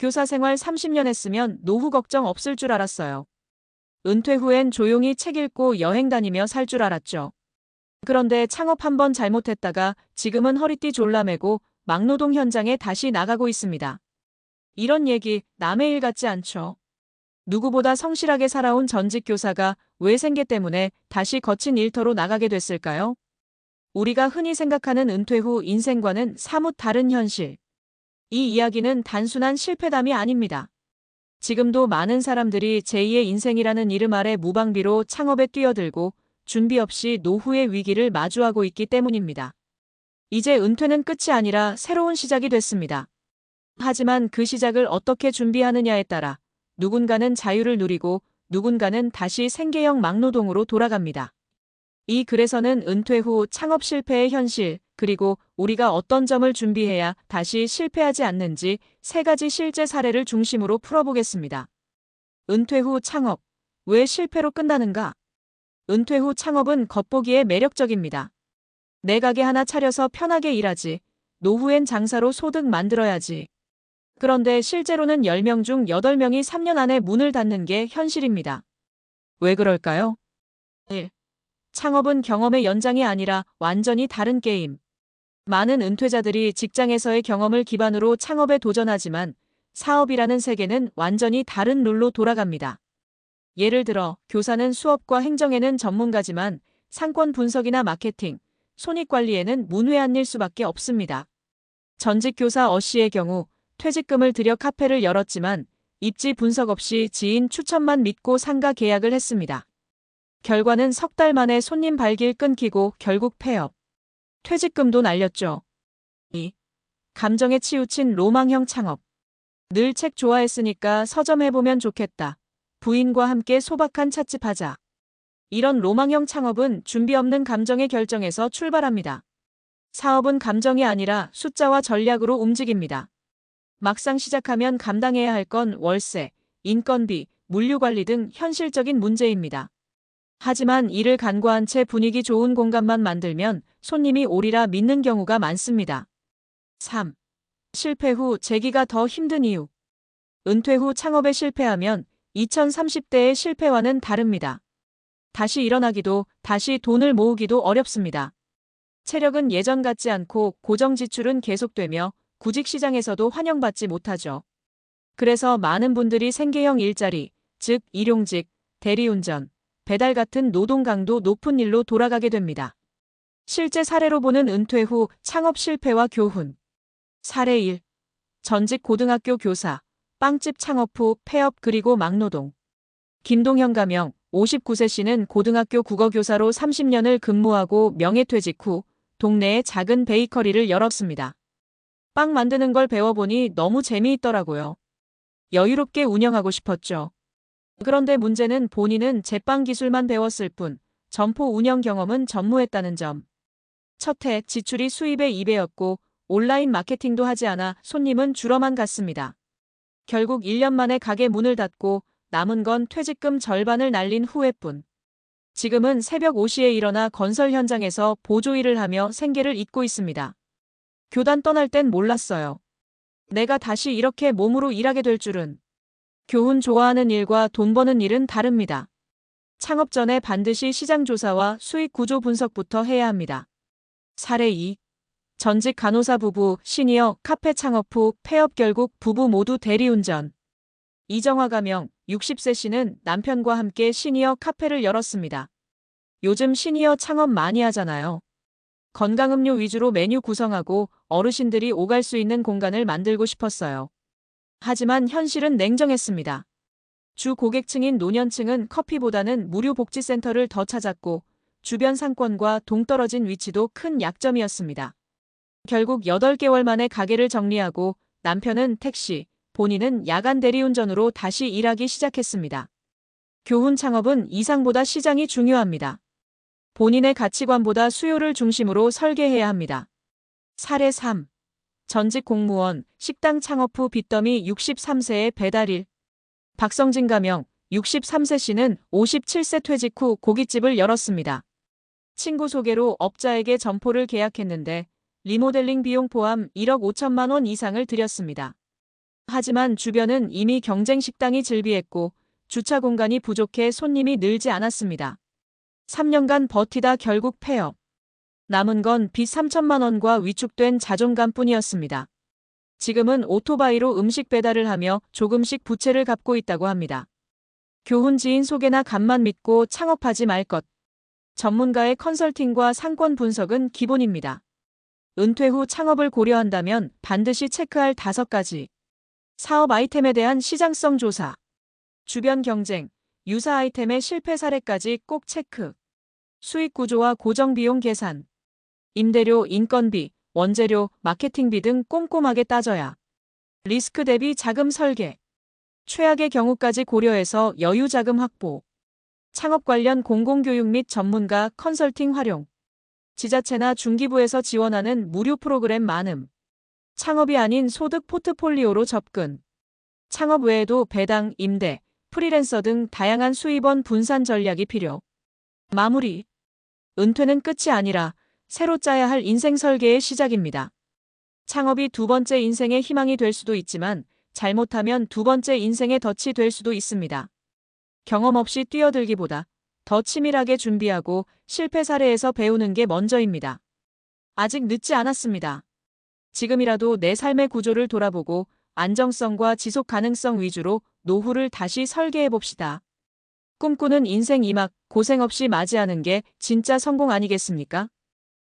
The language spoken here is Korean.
교사 생활 30년 했으면 노후 걱정 없을 줄 알았어요. 은퇴 후엔 조용히 책 읽고 여행 다니며 살 줄 알았죠. 그런데 창업 한번 잘못했다가 지금은 허리띠 졸라매고 막노동 현장에 다시 나가고 있습니다. 이런 얘기 남의 일 같지 않죠. 누구보다 성실하게 살아온 전직 교사가 왜 생계 때문에 다시 거친 일터로 나가게 됐을까요? 우리가 흔히 생각하는 은퇴 후 인생과는 사뭇 다른 현실. 이 이야기는 단순한 실패담이 아닙니다. 지금도 많은 사람들이 제2의 인생이라는 이름 아래 무방비로 창업에 뛰어들고 준비 없이 노후의 위기를 마주하고 있기 때문입니다. 이제 은퇴는 끝이 아니라 새로운 시작이 됐습니다. 하지만 그 시작을 어떻게 준비하느냐에 따라 누군가는 자유를 누리고 누군가는 다시 생계형 막노동으로 돌아갑니다. 이 글에서는 은퇴 후 창업 실패의 현실, 그리고 우리가 어떤 점을 준비해야 다시 실패하지 않는지 3가지 실제 사례를 중심으로 풀어보겠습니다. 은퇴 후 창업, 왜 실패로 끝나는가? 은퇴 후 창업은 겉보기에 매력적입니다. 내 가게 하나 차려서 편하게 일하지. 노후엔 장사로 소득 만들어야지. 그런데 실제로는 10명 중 8명이 3년 안에 문을 닫는 게 현실입니다. 왜 그럴까요? 1. 창업은 경험의 연장이 아니라 완전히 다른 게임. 많은 은퇴자들이 직장에서의 경험을 기반으로 창업에 도전하지만 사업이라는 세계는 완전히 다른 룰로 돌아갑니다. 예를 들어 교사는 수업과 행정에는 전문가지만 상권 분석이나 마케팅, 손익관리에는 문외한일 수밖에 없습니다. 전직 교사 어씨의 경우 퇴직금을 들여 카페를 열었지만 입지 분석 없이 지인 추천만 믿고 상가 계약을 했습니다. 결과는 석 달 만에 손님 발길 끊기고 결국 폐업. 퇴직금도 날렸죠. 2. 감정에 치우친 로망형 창업. 늘 책 좋아했으니까 서점 해보면 좋겠다. 부인과 함께 소박한 찻집 하자. 이런 로망형 창업은 준비 없는 감정의 결정에서 출발합니다. 사업은 감정이 아니라 숫자와 전략으로 움직입니다. 막상 시작하면 감당해야 할 건 월세, 인건비, 물류관리 등 현실적인 문제입니다. 하지만 이를 간과한 채 분위기 좋은 공간만 만들면 손님이 오리라 믿는 경우가 많습니다. 3. 실패 후 재기가 더 힘든 이유. 은퇴 후 창업에 실패하면 2030대의 실패와는 다릅니다. 다시 일어나기도, 다시 돈을 모으기도 어렵습니다. 체력은 예전 같지 않고 고정 지출은 계속되며 구직 시장에서도 환영받지 못하죠. 그래서 많은 분들이 생계형 일자리, 즉 일용직, 대리운전, 배달 같은 노동 강도 높은 일로 돌아가게 됩니다. 실제 사례로 보는 은퇴 후 창업 실패와 교훈. 사례 1. 전직 고등학교 교사, 빵집 창업 후 폐업 그리고 막노동. 김동현 가명, 59세 씨는 고등학교 국어교사로 30년을 근무하고 명예퇴직 후 동네에 작은 베이커리를 열었습니다. 빵 만드는 걸 배워보니 너무 재미있더라고요. 여유롭게 운영하고 싶었죠. 그런데 문제는 본인은 제빵 기술만 배웠을 뿐 점포 운영 경험은 전무했다는 점. 첫 해 지출이 수입의 2배였고 온라인 마케팅도 하지 않아 손님은 줄어만 갔습니다. 결국 1년 만에 가게 문을 닫고 남은 건 퇴직금 절반을 날린 후회뿐. 지금은 새벽 5시에 일어나 건설 현장에서 보조 일을 하며 생계를 잇고 있습니다. 교단 떠날 땐 몰랐어요. 내가 다시 이렇게 몸으로 일하게 될 줄은. 교훈 좋아하는 일과 돈 버는 일은 다릅니다. 창업 전에 반드시 시장 조사와 수익 구조 분석부터 해야 합니다. 사례 2. 전직 간호사 부부 시니어 카페 창업 후 폐업 결국 부부 모두 대리운전. 이정화 가명 60세 씨는 남편과 함께 시니어 카페를 열었습니다. 요즘 시니어 창업 많이 하잖아요. 건강음료 위주로 메뉴 구성하고 어르신들이 오갈 수 있는 공간을 만들고 싶었어요. 하지만 현실은 냉정했습니다. 주 고객층인 노년층은 커피보다는 무료 복지센터를 더 찾았고 주변 상권과 동떨어진 위치도 큰 약점이었습니다. 결국 8개월 만에 가게를 정리하고 남편은 택시, 본인은 야간 대리운전으로 다시 일하기 시작했습니다. 교훈 창업은 이상보다 시장이 중요합니다. 본인의 가치관보다 수요를 중심으로 설계해야 합니다. 사례 3. 전직 공무원, 식당 창업 후 빚더미 63세의 배달일. 박성진 가명, 63세 씨는 57세 퇴직 후 고깃집을 열었습니다. 친구 소개로 업자에게 점포를 계약했는데 리모델링 비용 포함 1억 5천만 원 이상을 들였습니다. 하지만 주변은 이미 경쟁 식당이 즐비했고 주차 공간이 부족해 손님이 늘지 않았습니다. 3년간 버티다 결국 폐업. 남은 건 빚 3천만 원과 위축된 자존감뿐이었습니다. 지금은 오토바이로 음식 배달을 하며 조금씩 부채를 갚고 있다고 합니다. 교훈 지인 소개나 간만 믿고 창업하지 말 것. 전문가의 컨설팅과 상권 분석은 기본입니다. 은퇴 후 창업을 고려한다면 반드시 체크할 5가지. 사업 아이템에 대한 시장성 조사. 주변 경쟁, 유사 아이템의 실패 사례까지 꼭 체크. 수익 구조와 고정 비용 계산. 임대료, 인건비, 원재료, 마케팅비 등 꼼꼼하게 따져야. 리스크 대비 자금 설계. 최악의 경우까지 고려해서 여유 자금 확보. 창업 관련 공공교육 및 전문가 컨설팅 활용. 지자체나 중기부에서 지원하는 무료 프로그램 많음. 창업이 아닌 소득 포트폴리오로 접근. 창업 외에도 배당, 임대, 프리랜서 등 다양한 수입원 분산 전략이 필요. 마무리. 은퇴는 끝이 아니라 새로 짜야 할 인생 설계의 시작입니다. 창업이 두 번째 인생의 희망이 될 수도 있지만 잘못하면 두 번째 인생의 덫이 될 수도 있습니다. 경험 없이 뛰어들기보다 더 치밀하게 준비하고 실패 사례에서 배우는 게 먼저입니다. 아직 늦지 않았습니다. 지금이라도 내 삶의 구조를 돌아보고 안정성과 지속 가능성 위주로 노후를 다시 설계해 봅시다. 꿈꾸는 인생 2막 고생 없이 맞이하는 게 진짜 성공 아니겠습니까?